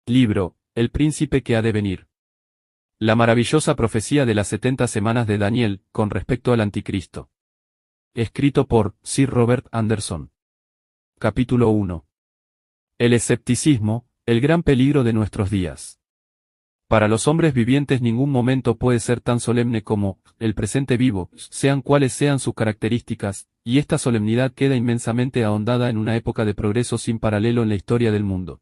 Libro, El príncipe que ha de venir. La maravillosa profecía de las 70 semanas de Daniel, con respecto al anticristo. Escrito por Sir Robert Anderson. Capítulo 1. El escepticismo, el gran peligro de nuestros días. Para los hombres vivientes ningún momento puede ser tan solemne como el presente vivo, sean cuales sean sus características, y esta solemnidad queda inmensamente ahondada en una época de progreso sin paralelo en la historia del mundo.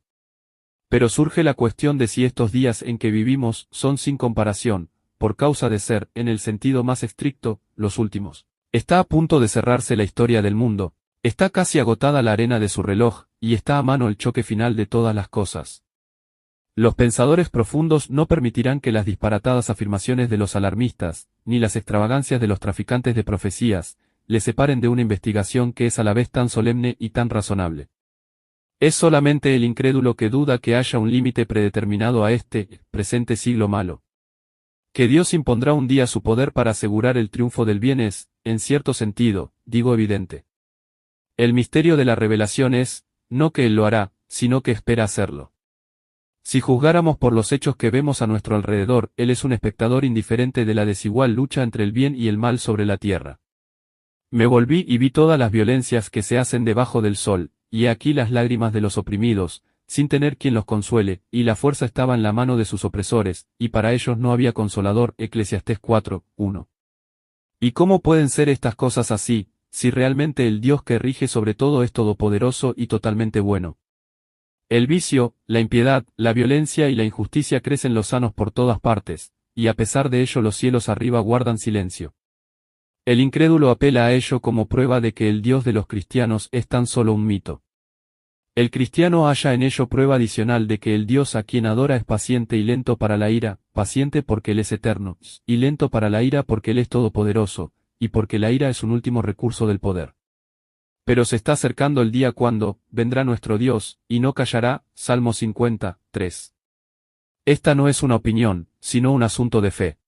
Pero surge la cuestión de si estos días en que vivimos son sin comparación, por causa de ser, en el sentido más estricto, los últimos. Está a punto de cerrarse la historia del mundo, está casi agotada la arena de su reloj, y está a mano el choque final de todas las cosas. Los pensadores profundos no permitirán que las disparatadas afirmaciones de los alarmistas, ni las extravagancias de los traficantes de profecías, le separen de una investigación que es a la vez tan solemne y tan razonable. Es solamente el incrédulo que duda que haya un límite predeterminado a este presente siglo malo. Que Dios impondrá un día su poder para asegurar el triunfo del bien es, en cierto sentido, digo evidente. El misterio de la revelación es, no que Él lo hará, sino que espera hacerlo. Si juzgáramos por los hechos que vemos a nuestro alrededor, Él es un espectador indiferente de la desigual lucha entre el bien y el mal sobre la tierra. Me volví y vi todas las violencias que se hacen debajo del sol, y aquí las lágrimas de los oprimidos, sin tener quien los consuele, y la fuerza estaba en la mano de sus opresores, y para ellos no había consolador. Eclesiastés 4:1. ¿Y cómo pueden ser estas cosas así, si realmente el Dios que rige sobre todo es todopoderoso y totalmente bueno? El vicio, la impiedad, la violencia y la injusticia crecen lozanos por todas partes, y a pesar de ello los cielos arriba guardan silencio. El incrédulo apela a ello como prueba de que el Dios de los cristianos es tan solo un mito. El cristiano halla en ello prueba adicional de que el Dios a quien adora es paciente y lento para la ira, paciente porque Él es eterno, y lento para la ira porque Él es todopoderoso, y porque la ira es un último recurso del poder. Pero se está acercando el día cuando vendrá nuestro Dios, y no callará. Salmo 50:3. Esta no es una opinión, sino un asunto de fe.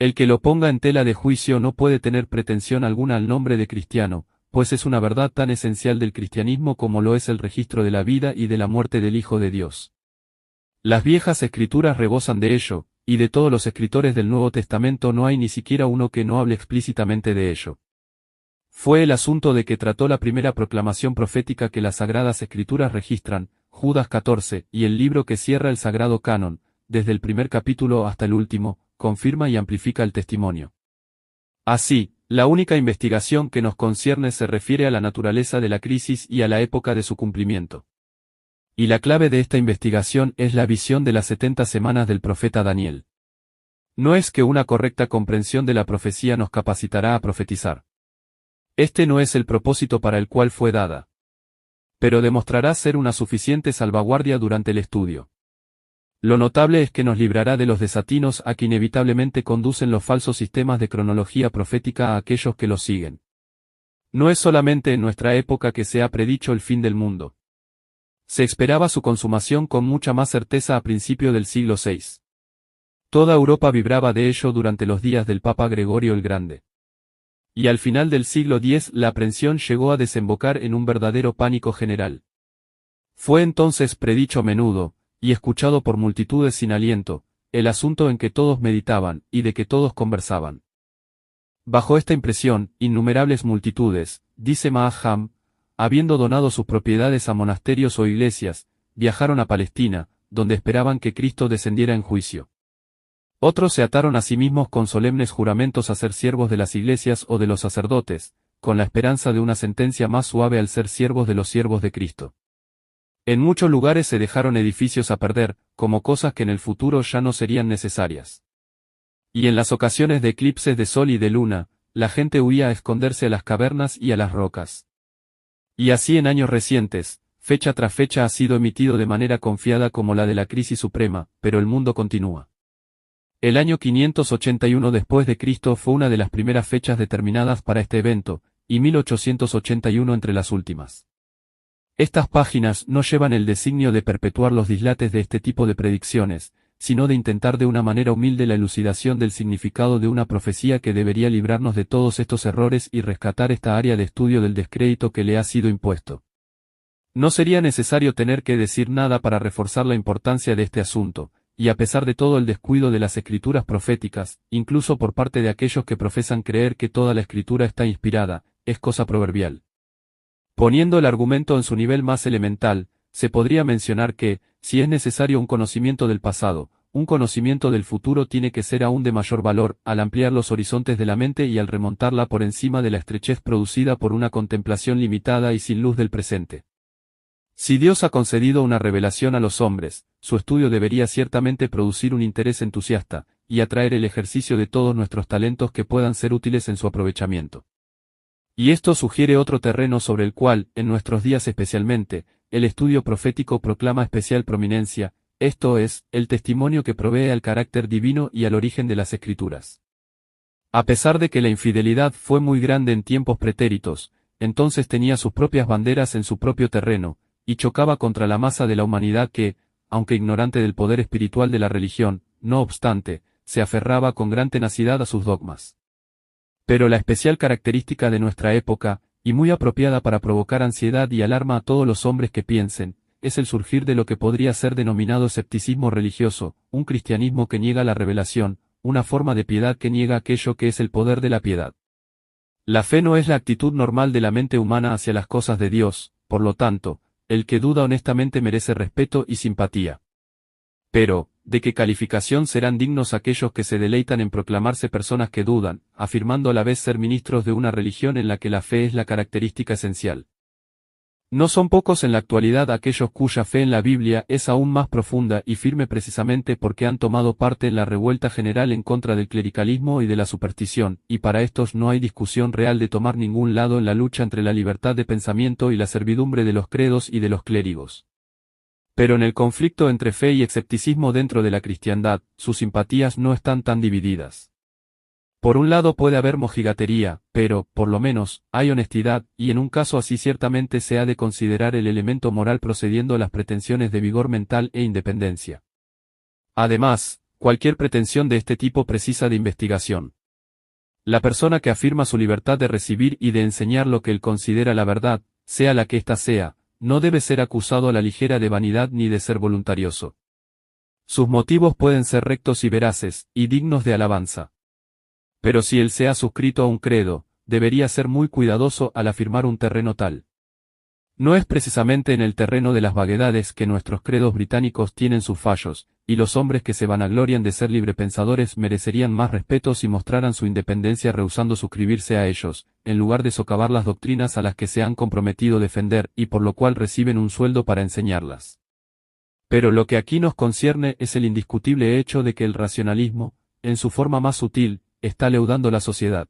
El que lo ponga en tela de juicio no puede tener pretensión alguna al nombre de cristiano, pues es una verdad tan esencial del cristianismo como lo es el registro de la vida y de la muerte del Hijo de Dios. Las viejas escrituras rebosan de ello, y de todos los escritores del Nuevo Testamento no hay ni siquiera uno que no hable explícitamente de ello. Fue el asunto de que trató la primera proclamación profética que las Sagradas Escrituras registran, Judas 14, y el libro que cierra el Sagrado Canon, desde el primer capítulo hasta el último, confirma y amplifica el testimonio. Así, la única investigación que nos concierne se refiere a la naturaleza de la crisis y a la época de su cumplimiento. Y la clave de esta investigación es la visión de las 70 semanas del profeta Daniel. No es que una correcta comprensión de la profecía nos capacitará a profetizar. Este no es el propósito para el cual fue dada. Pero demostrará ser una suficiente salvaguardia durante el estudio. Lo notable es que nos librará de los desatinos a que inevitablemente conducen los falsos sistemas de cronología profética a aquellos que los siguen. No es solamente en nuestra época que se ha predicho el fin del mundo. Se esperaba su consumación con mucha más certeza a principio del siglo VI. Toda Europa vibraba de ello durante los días del Papa Gregorio el Grande. Y al final del siglo X la aprensión llegó a desembocar en un verdadero pánico general. Fue entonces predicho a menudo, y escuchado por multitudes sin aliento, el asunto en que todos meditaban, y de que todos conversaban. Bajo esta impresión, innumerables multitudes, dice Maaham, habiendo donado sus propiedades a monasterios o iglesias, viajaron a Palestina, donde esperaban que Cristo descendiera en juicio. Otros se ataron a sí mismos con solemnes juramentos a ser siervos de las iglesias o de los sacerdotes, con la esperanza de una sentencia más suave al ser siervos de los siervos de Cristo. En muchos lugares se dejaron edificios a perder, como cosas que en el futuro ya no serían necesarias. Y en las ocasiones de eclipses de sol y de luna, la gente huía a esconderse a las cavernas y a las rocas. Y así en años recientes, fecha tras fecha ha sido emitido de manera confiada como la de la crisis suprema, pero el mundo continúa. El año 581 después de Cristo fue una de las primeras fechas determinadas para este evento, y 1881 entre las últimas. Estas páginas no llevan el designio de perpetuar los dislates de este tipo de predicciones, sino de intentar de una manera humilde la elucidación del significado de una profecía que debería librarnos de todos estos errores y rescatar esta área de estudio del descrédito que le ha sido impuesto. No sería necesario tener que decir nada para reforzar la importancia de este asunto, y a pesar de todo el descuido de las escrituras proféticas, incluso por parte de aquellos que profesan creer que toda la escritura está inspirada, es cosa proverbial. Poniendo el argumento en su nivel más elemental, se podría mencionar que, si es necesario un conocimiento del pasado, un conocimiento del futuro tiene que ser aún de mayor valor, al ampliar los horizontes de la mente y al remontarla por encima de la estrechez producida por una contemplación limitada y sin luz del presente. Si Dios ha concedido una revelación a los hombres, su estudio debería ciertamente producir un interés entusiasta, y atraer el ejercicio de todos nuestros talentos que puedan ser útiles en su aprovechamiento. Y esto sugiere otro terreno sobre el cual, en nuestros días especialmente, el estudio profético proclama especial prominencia, esto es, el testimonio que provee al carácter divino y al origen de las Escrituras. A pesar de que la infidelidad fue muy grande en tiempos pretéritos, entonces tenía sus propias banderas en su propio terreno, y chocaba contra la masa de la humanidad que, aunque ignorante del poder espiritual de la religión, no obstante, se aferraba con gran tenacidad a sus dogmas. Pero la especial característica de nuestra época, y muy apropiada para provocar ansiedad y alarma a todos los hombres que piensen, es el surgir de lo que podría ser denominado escepticismo religioso, un cristianismo que niega la revelación, una forma de piedad que niega aquello que es el poder de la piedad. La fe no es la actitud normal de la mente humana hacia las cosas de Dios, por lo tanto, el que duda honestamente merece respeto y simpatía. Pero, ¿de qué calificación serán dignos aquellos que se deleitan en proclamarse personas que dudan, afirmando a la vez ser ministros de una religión en la que la fe es la característica esencial? No son pocos en la actualidad aquellos cuya fe en la Biblia es aún más profunda y firme precisamente porque han tomado parte en la revuelta general en contra del clericalismo y de la superstición, y para estos no hay discusión real de tomar ningún lado en la lucha entre la libertad de pensamiento y la servidumbre de los credos y de los clérigos. Pero en el conflicto entre fe y escepticismo dentro de la cristiandad, sus simpatías no están tan divididas. Por un lado puede haber mojigatería, pero, por lo menos, hay honestidad, y en un caso así ciertamente se ha de considerar el elemento moral procediendo a las pretensiones de vigor mental e independencia. Además, cualquier pretensión de este tipo precisa de investigación. La persona que afirma su libertad de recibir y de enseñar lo que él considera la verdad, sea la que ésta sea, no debe ser acusado a la ligera de vanidad ni de ser voluntarioso. Sus motivos pueden ser rectos y veraces, y dignos de alabanza. Pero si él se ha suscrito a un credo, debería ser muy cuidadoso al afirmar un terreno tal. No es precisamente en el terreno de las vaguedades que nuestros credos británicos tienen sus fallos, y los hombres que se vanaglorian de ser librepensadores merecerían más respeto si mostraran su independencia rehusando suscribirse a ellos, en lugar de socavar las doctrinas a las que se han comprometido defender y por lo cual reciben un sueldo para enseñarlas. Pero lo que aquí nos concierne es el indiscutible hecho de que el racionalismo, en su forma más sutil, está leudando la sociedad.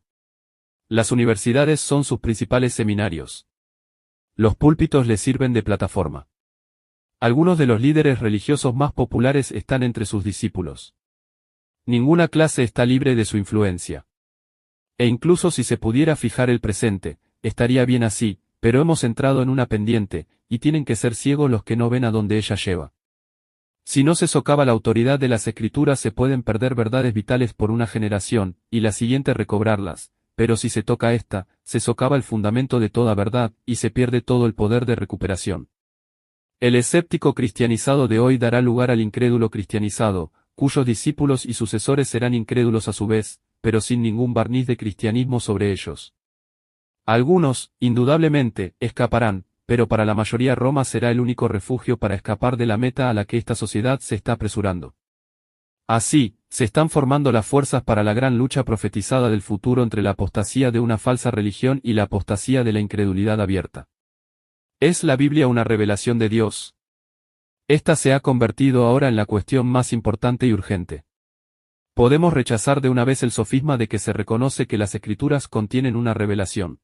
Las universidades son sus principales seminarios. Los púlpitos les sirven de plataforma. Algunos de los líderes religiosos más populares están entre sus discípulos. Ninguna clase está libre de su influencia. E incluso si se pudiera fijar el presente, estaría bien así, pero hemos entrado en una pendiente, y tienen que ser ciegos los que no ven a dónde ella lleva. Si no se socava la autoridad de las Escrituras se pueden perder verdades vitales por una generación, y la siguiente recobrarlas, pero si se toca esta, se socava el fundamento de toda verdad, y se pierde todo el poder de recuperación. El escéptico cristianizado de hoy dará lugar al incrédulo cristianizado, cuyos discípulos y sucesores serán incrédulos a su vez, pero sin ningún barniz de cristianismo sobre ellos. Algunos, indudablemente, escaparán, pero para la mayoría Roma será el único refugio para escapar de la meta a la que esta sociedad se está apresurando. Así, se están formando las fuerzas para la gran lucha profetizada del futuro entre la apostasía de una falsa religión y la apostasía de la incredulidad abierta. ¿Es la Biblia una revelación de Dios? Esta se ha convertido ahora en la cuestión más importante y urgente. Podemos rechazar de una vez el sofisma de que se reconoce que las Escrituras contienen una revelación.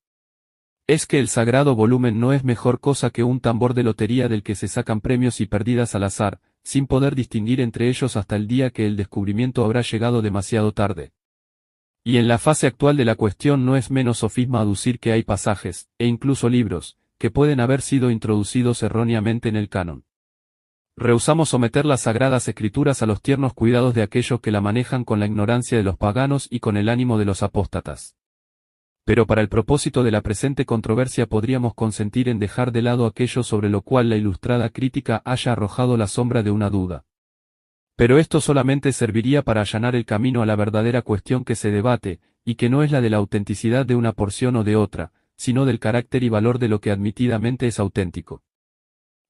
Es que el sagrado volumen no es mejor cosa que un tambor de lotería del que se sacan premios y pérdidas al azar, sin poder distinguir entre ellos hasta el día que el descubrimiento habrá llegado demasiado tarde. Y en la fase actual de la cuestión no es menos sofisma aducir que hay pasajes, e incluso libros, que pueden haber sido introducidos erróneamente en el canon. Rehusamos someter las sagradas escrituras a los tiernos cuidados de aquellos que la manejan con la ignorancia de los paganos y con el ánimo de los apóstatas. Pero para el propósito de la presente controversia podríamos consentir en dejar de lado aquello sobre lo cual la ilustrada crítica haya arrojado la sombra de una duda. Pero esto solamente serviría para allanar el camino a la verdadera cuestión que se debate, y que no es la de la autenticidad de una porción o de otra, sino del carácter y valor de lo que admitidamente es auténtico.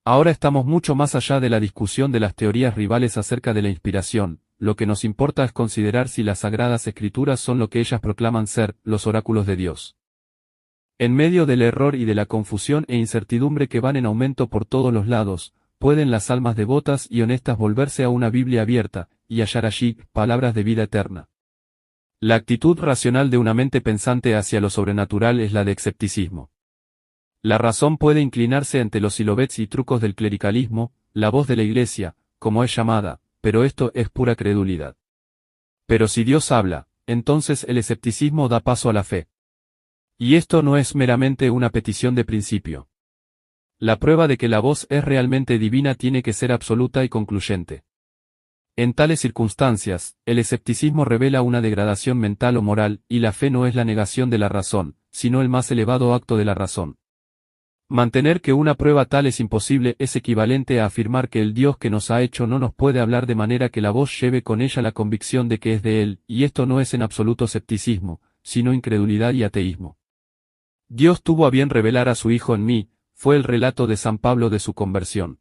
Ahora estamos mucho más allá de la discusión de las teorías rivales acerca de la inspiración. Lo que nos importa es considerar si las Sagradas Escrituras son lo que ellas proclaman ser, los oráculos de Dios. En medio del error y de la confusión e incertidumbre que van en aumento por todos los lados, pueden las almas devotas y honestas volverse a una Biblia abierta, y hallar allí palabras de vida eterna. La actitud racional de una mente pensante hacia lo sobrenatural es la de escepticismo. La razón puede inclinarse ante los silobets y trucos del clericalismo, la voz de la Iglesia, como es llamada, pero esto es pura credulidad. Pero si Dios habla, entonces el escepticismo da paso a la fe. Y esto no es meramente una petición de principio. La prueba de que la voz es realmente divina tiene que ser absoluta y concluyente. En tales circunstancias, el escepticismo revela una degradación mental o moral, y la fe no es la negación de la razón, sino el más elevado acto de la razón. Mantener que una prueba tal es imposible es equivalente a afirmar que el Dios que nos ha hecho no nos puede hablar de manera que la voz lleve con ella la convicción de que es de Él, y esto no es en absoluto escepticismo, sino incredulidad y ateísmo. Dios tuvo a bien revelar a su Hijo en mí, fue el relato de San Pablo de su conversión.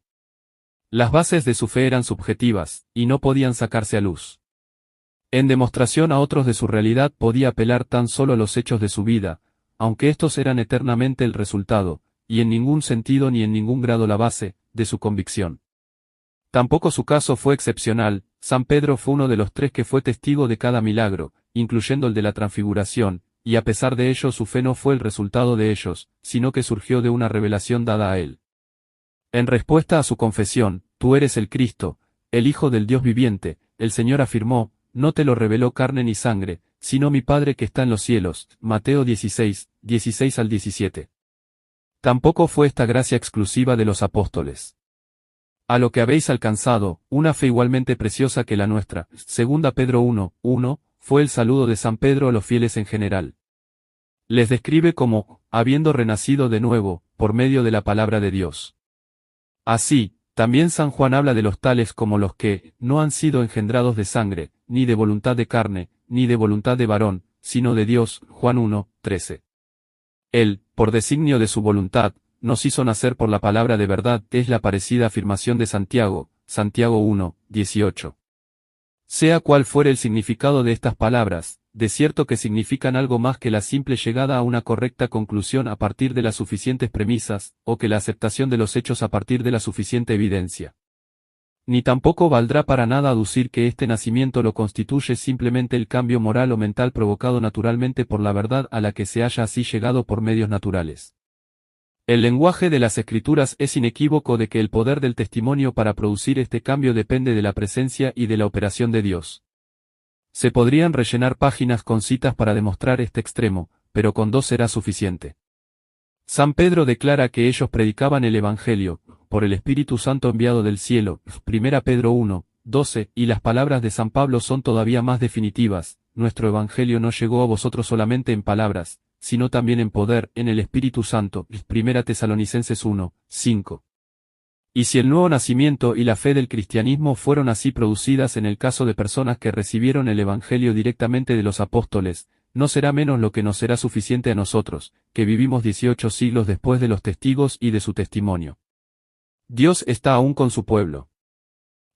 Las bases de su fe eran subjetivas, y no podían sacarse a luz. En demostración a otros de su realidad podía apelar tan solo a los hechos de su vida, aunque estos eran eternamente el resultado, y en ningún sentido ni en ningún grado la base, de su convicción. Tampoco su caso fue excepcional. San Pedro fue uno de los 3 que fue testigo de cada milagro, incluyendo el de la transfiguración, y a pesar de ello su fe no fue el resultado de ellos, sino que surgió de una revelación dada a él. En respuesta a su confesión, tú eres el Cristo, el Hijo del Dios viviente, el Señor afirmó, no te lo reveló carne ni sangre, sino mi Padre que está en los cielos. Mateo 16, 16 al 17. Tampoco fue esta gracia exclusiva de los apóstoles. A lo que habéis alcanzado, una fe igualmente preciosa que la nuestra, 2 Pedro 1, 1, fue el saludo de San Pedro a los fieles en general. Les describe como, habiendo renacido de nuevo, por medio de la palabra de Dios. Así, también San Juan habla de los tales como los que, no han sido engendrados de sangre, ni de voluntad de carne, ni de voluntad de varón, sino de Dios, Juan 1, 13. Él, por designio de su voluntad, nos hizo nacer por la palabra de verdad, es la parecida afirmación de Santiago, Santiago 1, 18. Sea cual fuere el significado de estas palabras, de cierto que significan algo más que la simple llegada a una correcta conclusión a partir de las suficientes premisas, o que la aceptación de los hechos a partir de la suficiente evidencia. Ni tampoco valdrá para nada aducir que este nacimiento lo constituye simplemente el cambio moral o mental provocado naturalmente por la verdad a la que se haya así llegado por medios naturales. El lenguaje de las Escrituras es inequívoco de que el poder del testimonio para producir este cambio depende de la presencia y de la operación de Dios. Se podrían rellenar páginas con citas para demostrar este extremo, pero con 2 será suficiente. San Pedro declara que ellos predicaban el Evangelio, por el Espíritu Santo enviado del cielo, 1 Pedro 1, 12, y las palabras de San Pablo son todavía más definitivas, nuestro Evangelio no llegó a vosotros solamente en palabras, sino también en poder, en el Espíritu Santo, 1 Tesalonicenses 1, 5. Y si el nuevo nacimiento y la fe del cristianismo fueron así producidas en el caso de personas que recibieron el Evangelio directamente de los apóstoles, no será menos lo que nos será suficiente a nosotros, que vivimos 18 siglos después de los testigos y de su testimonio. Dios está aún con su pueblo.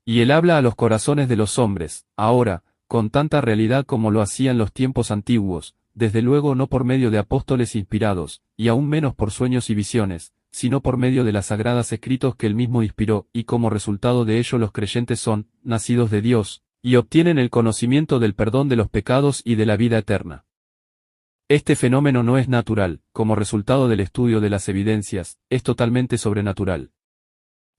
Y Él habla a los corazones de los hombres, ahora, con tanta realidad como lo hacía en los tiempos antiguos, desde luego no por medio de apóstoles inspirados, y aún menos por sueños y visiones, sino por medio de las sagradas escritos que Él mismo inspiró, y como resultado de ello los creyentes son, nacidos de Dios, y obtienen el conocimiento del perdón de los pecados y de la vida eterna. Este fenómeno no es natural, como resultado del estudio de las evidencias, es totalmente sobrenatural.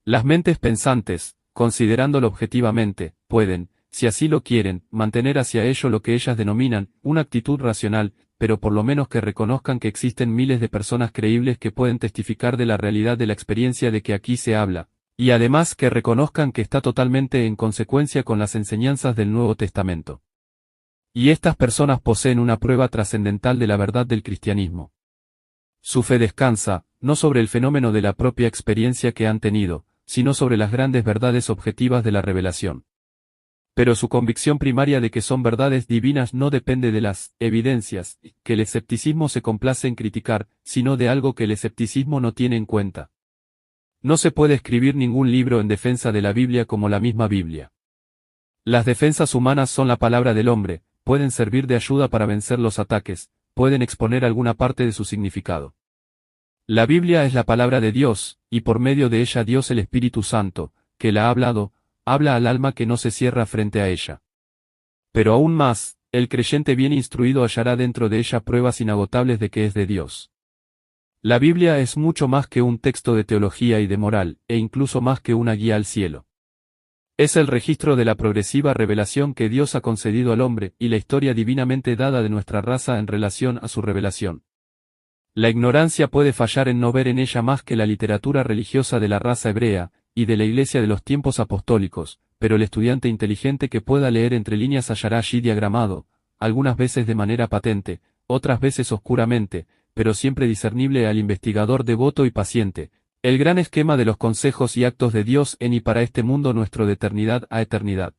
Las mentes pensantes, considerándolo objetivamente, pueden, si así lo quieren, mantener hacia ello lo que ellas denominan, una actitud racional, pero por lo menos que reconozcan que existen miles de personas creíbles que pueden testificar de la realidad de la experiencia de que aquí se habla, y además que reconozcan que está totalmente en consecuencia con las enseñanzas del Nuevo Testamento. Y estas personas poseen una prueba trascendental de la verdad del cristianismo. Su fe descansa, no sobre el fenómeno de la propia experiencia que han tenido, sino sobre las grandes verdades objetivas de la revelación. Pero su convicción primaria de que son verdades divinas no depende de las evidencias que el escepticismo se complace en criticar, sino de algo que el escepticismo no tiene en cuenta. No se puede escribir ningún libro en defensa de la Biblia como la misma Biblia. Las defensas humanas son la palabra del hombre, pueden servir de ayuda para vencer los ataques, pueden exponer alguna parte de su significado. La Biblia es la palabra de Dios, y por medio de ella Dios el Espíritu Santo, que la ha hablado, habla al alma que no se cierra frente a ella. Pero aún más, el creyente bien instruido hallará dentro de ella pruebas inagotables de que es de Dios. La Biblia es mucho más que un texto de teología y de moral, e incluso más que una guía al cielo. Es el registro de la progresiva revelación que Dios ha concedido al hombre y la historia divinamente dada de nuestra raza en relación a su revelación. La ignorancia puede fallar en no ver en ella más que la literatura religiosa de la raza hebrea, y de la Iglesia de los tiempos apostólicos, pero el estudiante inteligente que pueda leer entre líneas hallará allí diagramado, algunas veces de manera patente, otras veces oscuramente, pero siempre discernible al investigador devoto y paciente, el gran esquema de los consejos y actos de Dios en y para este mundo nuestro de eternidad a eternidad.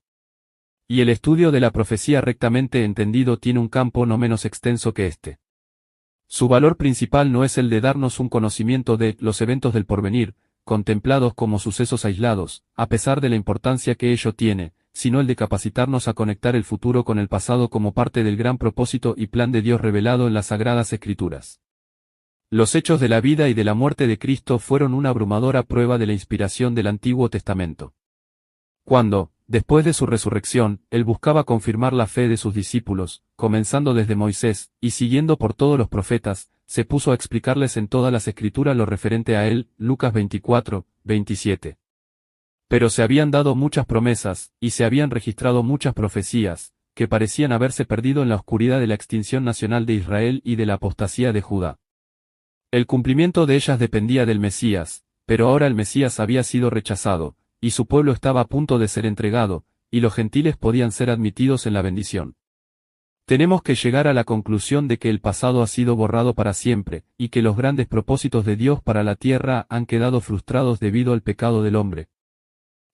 Y el estudio de la profecía rectamente entendido tiene un campo no menos extenso que este. Su valor principal no es el de darnos un conocimiento de los eventos del porvenir, contemplados como sucesos aislados, a pesar de la importancia que ello tiene, sino el de capacitarnos a conectar el futuro con el pasado como parte del gran propósito y plan de Dios revelado en las Sagradas Escrituras. Los hechos de la vida y de la muerte de Cristo fueron una abrumadora prueba de la inspiración del Antiguo Testamento. Cuando, después de su resurrección, él buscaba confirmar la fe de sus discípulos, comenzando desde Moisés, y siguiendo por todos los profetas, se puso a explicarles en todas las Escrituras lo referente a él, Lucas 24, 27. Pero se habían dado muchas promesas, y se habían registrado muchas profecías, que parecían haberse perdido en la oscuridad de la extinción nacional de Israel y de la apostasía de Judá. El cumplimiento de ellas dependía del Mesías, pero ahora el Mesías había sido rechazado, y su pueblo estaba a punto de ser entregado, y los gentiles podían ser admitidos en la bendición. Tenemos que llegar a la conclusión de que el pasado ha sido borrado para siempre, y que los grandes propósitos de Dios para la tierra han quedado frustrados debido al pecado del hombre.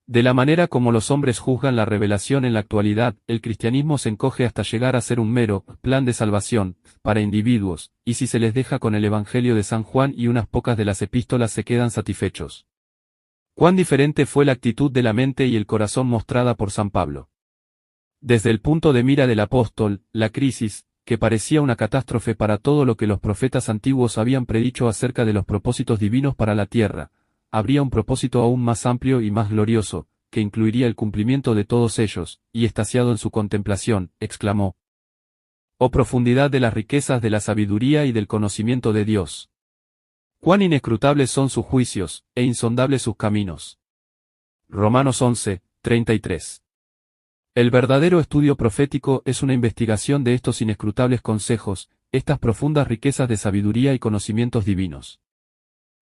De la manera como los hombres juzgan la revelación en la actualidad, el cristianismo se encoge hasta llegar a ser un mero plan de salvación para individuos, y si se les deja con el Evangelio de San Juan y unas pocas de las epístolas se quedan satisfechos. Cuán diferente fue la actitud de la mente y el corazón mostrada por San Pablo. Desde el punto de mira del apóstol, la crisis, que parecía una catástrofe para todo lo que los profetas antiguos habían predicho acerca de los propósitos divinos para la tierra, habría un propósito aún más amplio y más glorioso, que incluiría el cumplimiento de todos ellos, y extasiado en su contemplación, exclamó: «Oh profundidad de las riquezas de la sabiduría y del conocimiento de Dios! Cuán inescrutables son sus juicios, e insondables sus caminos». Romanos 11, 33. El verdadero estudio profético es una investigación de estos inescrutables consejos, estas profundas riquezas de sabiduría y conocimientos divinos.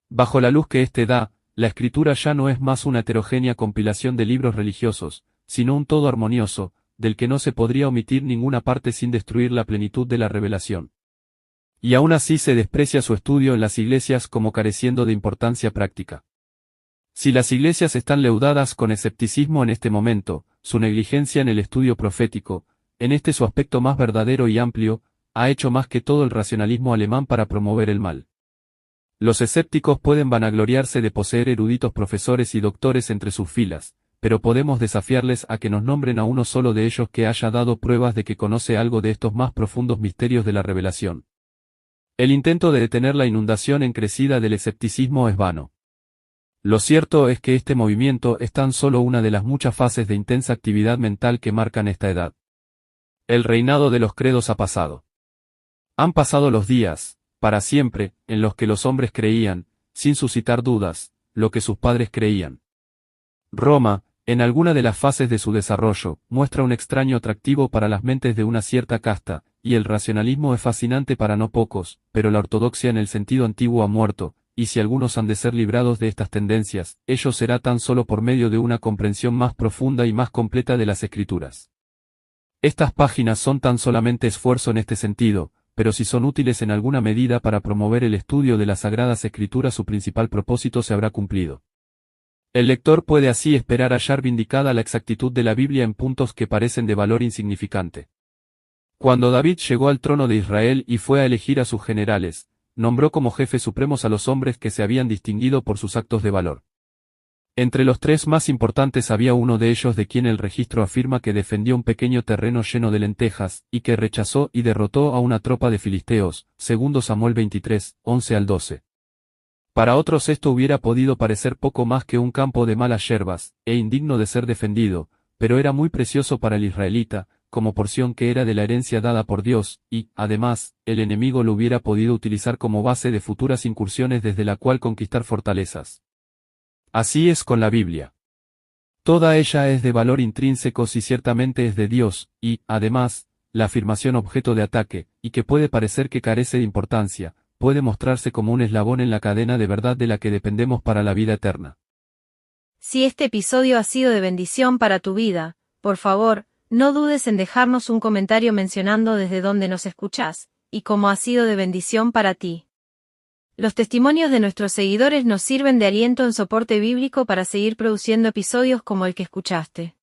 Bajo la luz que éste da, la Escritura ya no es más una heterogénea compilación de libros religiosos, sino un todo armonioso, del que no se podría omitir ninguna parte sin destruir la plenitud de la revelación. Y aún así se desprecia su estudio en las iglesias como careciendo de importancia práctica. Si las iglesias están leudadas con escepticismo en este momento, su negligencia en el estudio profético, en este su aspecto más verdadero y amplio, ha hecho más que todo el racionalismo alemán para promover el mal. Los escépticos pueden vanagloriarse de poseer eruditos profesores y doctores entre sus filas, pero podemos desafiarles a que nos nombren a uno solo de ellos que haya dado pruebas de que conoce algo de estos más profundos misterios de la revelación. El intento de detener la inundación encrecida del escepticismo es vano. Lo cierto es que este movimiento es tan solo una de las muchas fases de intensa actividad mental que marcan esta edad. El reinado de los credos ha pasado. Han pasado los días, para siempre, en los que los hombres creían, sin suscitar dudas, lo que sus padres creían. Roma, en alguna de las fases de su desarrollo, muestra un extraño atractivo para las mentes de una cierta casta, y el racionalismo es fascinante para no pocos, pero la ortodoxia en el sentido antiguo ha muerto, y si algunos han de ser librados de estas tendencias, ello será tan solo por medio de una comprensión más profunda y más completa de las Escrituras. Estas páginas son tan solamente esfuerzo en este sentido, pero si son útiles en alguna medida para promover el estudio de las Sagradas Escrituras, su principal propósito se habrá cumplido. El lector puede así esperar hallar vindicada la exactitud de la Biblia en puntos que parecen de valor insignificante. Cuando David llegó al trono de Israel y fue a elegir a sus generales, nombró como jefes supremos a los hombres que se habían distinguido por sus actos de valor. Entre los tres más importantes había uno de ellos de quien el registro afirma que defendió un pequeño terreno lleno de lentejas, y que rechazó y derrotó a una tropa de filisteos, segundo Samuel 23, 11 al 12. Para otros esto hubiera podido parecer poco más que un campo de malas yerbas, e indigno de ser defendido, pero era muy precioso para el israelita, como porción que era de la herencia dada por Dios, y, además, el enemigo lo hubiera podido utilizar como base de futuras incursiones desde la cual conquistar fortalezas. Así es con la Biblia. Toda ella es de valor intrínseco si ciertamente es de Dios, y, además, la afirmación objeto de ataque, y que puede parecer que carece de importancia, puede mostrarse como un eslabón en la cadena de verdad de la que dependemos para la vida eterna. Si este episodio ha sido de bendición para tu vida, por favor, no dudes en dejarnos un comentario mencionando desde dónde nos escuchás, y cómo ha sido de bendición para ti. Los testimonios de nuestros seguidores nos sirven de aliento en soporte bíblico para seguir produciendo episodios como el que escuchaste.